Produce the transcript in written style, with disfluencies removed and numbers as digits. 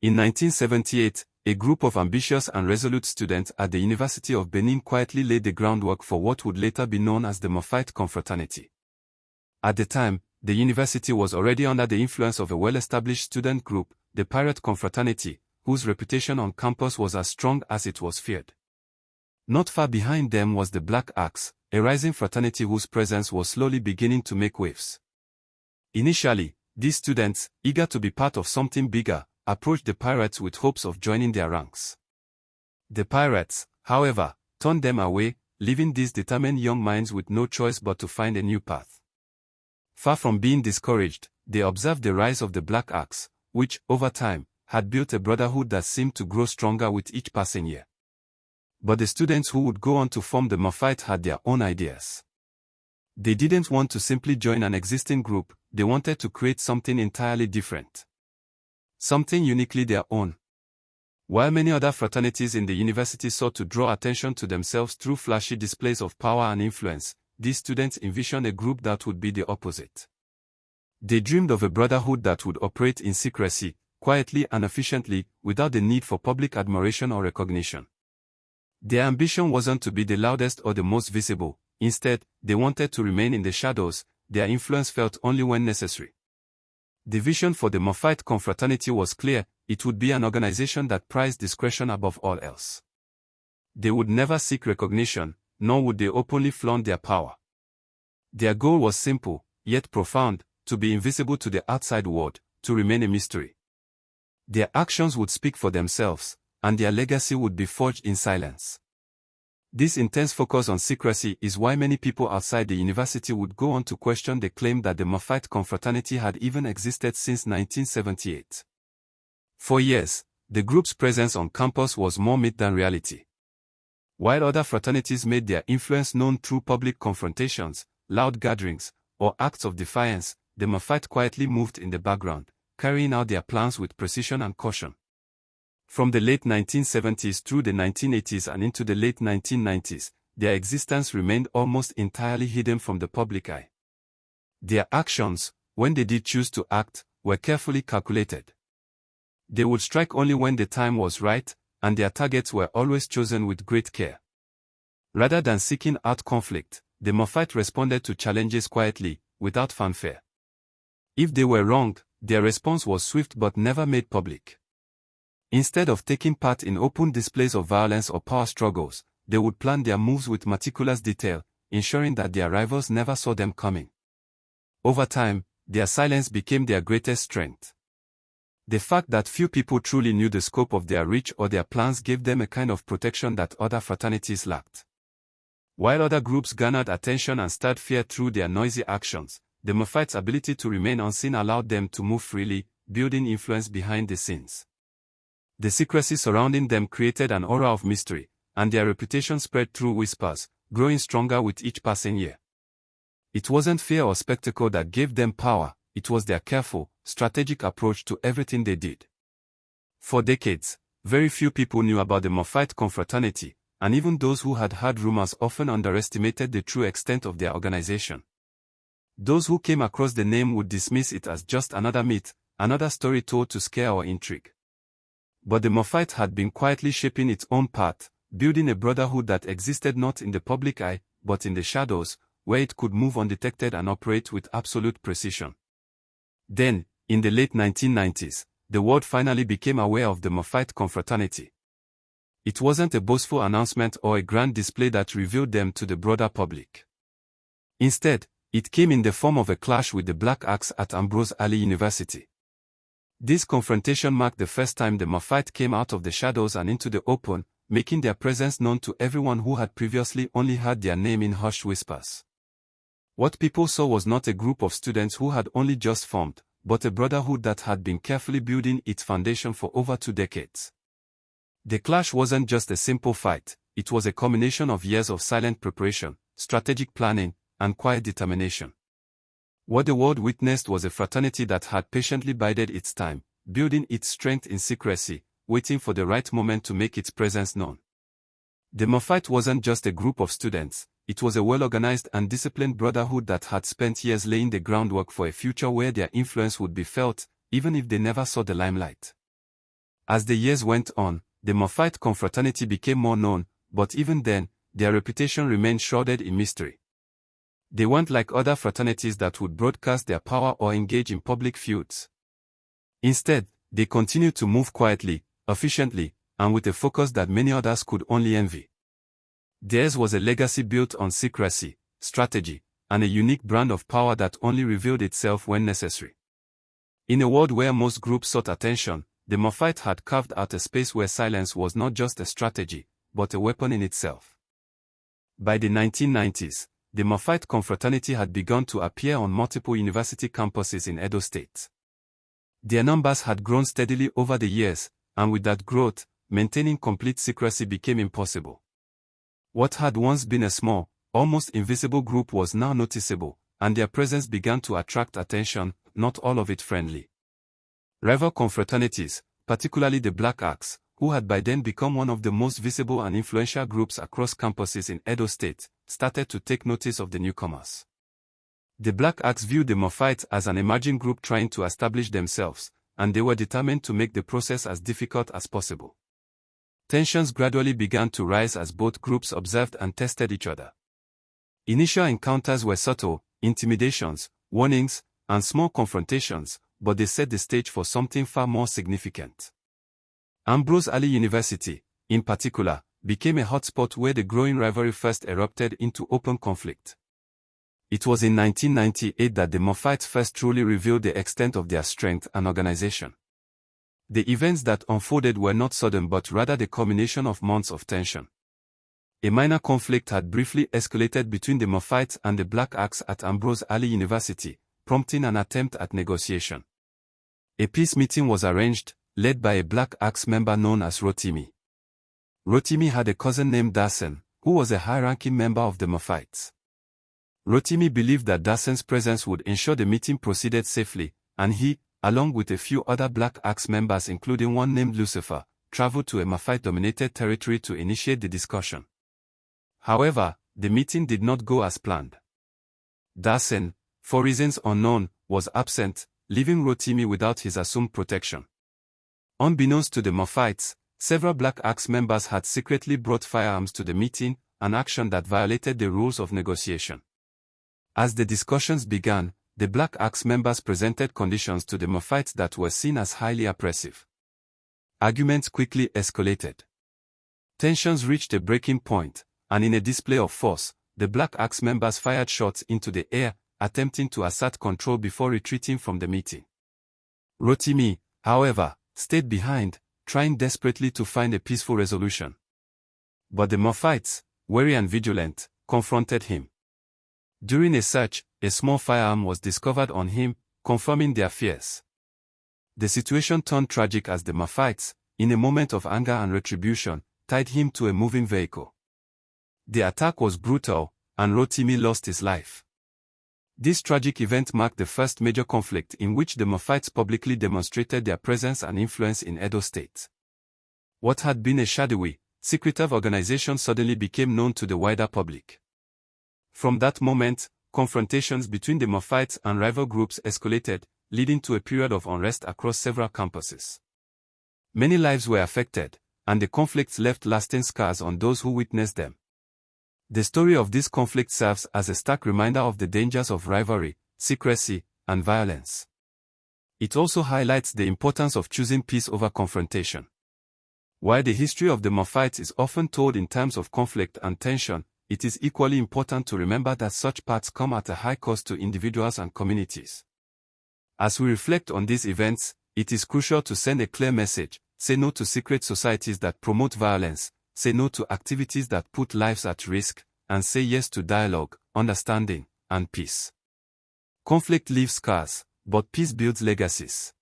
In 1978, a group of ambitious and resolute students at the University of Benin quietly laid the groundwork for what would later be known as the Maphite Confraternity. At the time, the university was already under the influence of a well-established student group, the Pirate Confraternity, whose reputation on campus was as strong as it was feared. Not far behind them was the Black Axe, a rising fraternity whose presence was slowly beginning to make waves. Initially, these students, eager to be part of something bigger, approached the Pirates with hopes of joining their ranks. The Pirates, however, turned them away, leaving these determined young minds with no choice but to find a new path. Far from being discouraged, they observed the rise of the Black Axe, which, over time, had built a brotherhood that seemed to grow stronger with each passing year. But the students who would go on to form the Maphite had their own ideas. They didn't want to simply join an existing group, they wanted to create something entirely different. Something uniquely their own. While many other fraternities in the university sought to draw attention to themselves through flashy displays of power and influence, these students envisioned a group that would be the opposite. They dreamed of a brotherhood that would operate in secrecy, quietly and efficiently, without the need for public admiration or recognition. Their ambition wasn't to be the loudest or the most visible. Instead, they wanted to remain in the shadows, their influence felt only when necessary. The vision for the Maphite Confraternity was clear: it would be an organization that prized discretion above all else. They would never seek recognition, nor would they openly flaunt their power. Their goal was simple, yet profound: to be invisible to the outside world, to remain a mystery. Their actions would speak for themselves, and their legacy would be forged in silence. This intense focus on secrecy is why many people outside the university would go on to question the claim that the Maphite Confraternity had even existed since 1978. For years, the group's presence on campus was more myth than reality. While other fraternities made their influence known through public confrontations, loud gatherings, or acts of defiance, the Maphite quietly moved in the background, carrying out their plans with precision and caution. From the late 1970s through the 1980s and into the late 1990s, their existence remained almost entirely hidden from the public eye. Their actions, when they did choose to act, were carefully calculated. They would strike only when the time was right, and their targets were always chosen with great care. Rather than seeking out conflict, the Maphite responded to challenges quietly, without fanfare. If they were wronged, their response was swift but never made public. Instead of taking part in open displays of violence or power struggles, they would plan their moves with meticulous detail, ensuring that their rivals never saw them coming. Over time, their silence became their greatest strength. The fact that few people truly knew the scope of their reach or their plans gave them a kind of protection that other fraternities lacked. While other groups garnered attention and stirred fear through their noisy actions, the Maphites' ability to remain unseen allowed them to move freely, building influence behind the scenes. The secrecy surrounding them created an aura of mystery, and their reputation spread through whispers, growing stronger with each passing year. It wasn't fear or spectacle that gave them power, it was their careful, strategic approach to everything they did. For decades, very few people knew about the Maphite Confraternity, and even those who had heard rumors often underestimated the true extent of their organization. Those who came across the name would dismiss it as just another myth, another story told to scare or intrigue. But the Maphite had been quietly shaping its own path, building a brotherhood that existed not in the public eye, but in the shadows, where it could move undetected and operate with absolute precision. Then, in the late 1990s, the world finally became aware of the Maphite Confraternity. It wasn't a boastful announcement or a grand display that revealed them to the broader public. Instead, it came in the form of a clash with the Black Axe at Ambrose Alli University. This confrontation marked the first time the Maphite came out of the shadows and into the open, making their presence known to everyone who had previously only heard their name in hushed whispers. What people saw was not a group of students who had only just formed, but a brotherhood that had been carefully building its foundation for over 2 decades. The clash wasn't just a simple fight, it was a combination of years of silent preparation, strategic planning, and quiet determination. What the world witnessed was a fraternity that had patiently bided its time, building its strength in secrecy, waiting for the right moment to make its presence known. The Maphite wasn't just a group of students, it was a well-organized and disciplined brotherhood that had spent years laying the groundwork for a future where their influence would be felt, even if they never saw the limelight. As the years went on, the Maphite Confraternity became more known, but even then, their reputation remained shrouded in mystery. They weren't like other fraternities that would broadcast their power or engage in public feuds. Instead, they continued to move quietly, efficiently, and with a focus that many others could only envy. Theirs was a legacy built on secrecy, strategy, and a unique brand of power that only revealed itself when necessary. In a world where most groups sought attention, the Maphite had carved out a space where silence was not just a strategy, but a weapon in itself. By the 1990s, the Maphite Confraternity had begun to appear on multiple university campuses in Edo State. Their numbers had grown steadily over the years, and with that growth, maintaining complete secrecy became impossible. What had once been a small, almost invisible group was now noticeable, and their presence began to attract attention, not all of it friendly. Rival confraternities, particularly the Black Axe, who had by then become one of the most visible and influential groups across campuses in Edo State, started to take notice of the newcomers. The Black Axe viewed the Maphites as an emerging group trying to establish themselves, and they were determined to make the process as difficult as possible. Tensions gradually began to rise as both groups observed and tested each other. Initial encounters were subtle, intimidations, warnings, and small confrontations, but they set the stage for something far more significant. Ambrose Alli University, in particular, became a hotspot where the growing rivalry first erupted into open conflict. It was in 1998 that the Maphites first truly revealed the extent of their strength and organization. The events that unfolded were not sudden but rather the culmination of months of tension. A minor conflict had briefly escalated between the Maphites and the Black Axe at Ambrose Alli University, prompting an attempt at negotiation. A peace meeting was arranged, led by a Black Axe member known as Rotimi. Rotimi had a cousin named Dasen, who was a high-ranking member of the Maphites. Rotimi believed that Dasen's presence would ensure the meeting proceeded safely, and he, along with a few other Black Axe members including one named Lucifer, traveled to a Maphite-dominated territory to initiate the discussion. However, the meeting did not go as planned. Dasen, for reasons unknown, was absent, leaving Rotimi without his assumed protection. Unbeknownst to the Maphites, several Black Axe members had secretly brought firearms to the meeting, an action that violated the rules of negotiation. As the discussions began, the Black Axe members presented conditions to the Maphites that were seen as highly oppressive. Arguments quickly escalated. Tensions reached a breaking point, and in a display of force, the Black Axe members fired shots into the air, attempting to assert control before retreating from the meeting. Rotimi, however, stayed behind, trying desperately to find a peaceful resolution. But the Maphites, wary and vigilant, confronted him. During a search, a small firearm was discovered on him, confirming their fears. The situation turned tragic as the Maphites, in a moment of anger and retribution, tied him to a moving vehicle. The attack was brutal, and Rotimi lost his life. This tragic event marked the first major conflict in which the Maphites publicly demonstrated their presence and influence in Edo State. What had been a shadowy, secretive organization suddenly became known to the wider public. From that moment, confrontations between the Maphites and rival groups escalated, leading to a period of unrest across several campuses. Many lives were affected, and the conflicts left lasting scars on those who witnessed them. The story of this conflict serves as a stark reminder of the dangers of rivalry, secrecy, and violence. It also highlights the importance of choosing peace over confrontation. While the history of the Maphites is often told in terms of conflict and tension, it is equally important to remember that such paths come at a high cost to individuals and communities. As we reflect on these events, it is crucial to send a clear message: say no to secret societies that promote violence, say no to activities that put lives at risk, and say yes to dialogue, understanding, and peace. Conflict leaves scars, but peace builds legacies.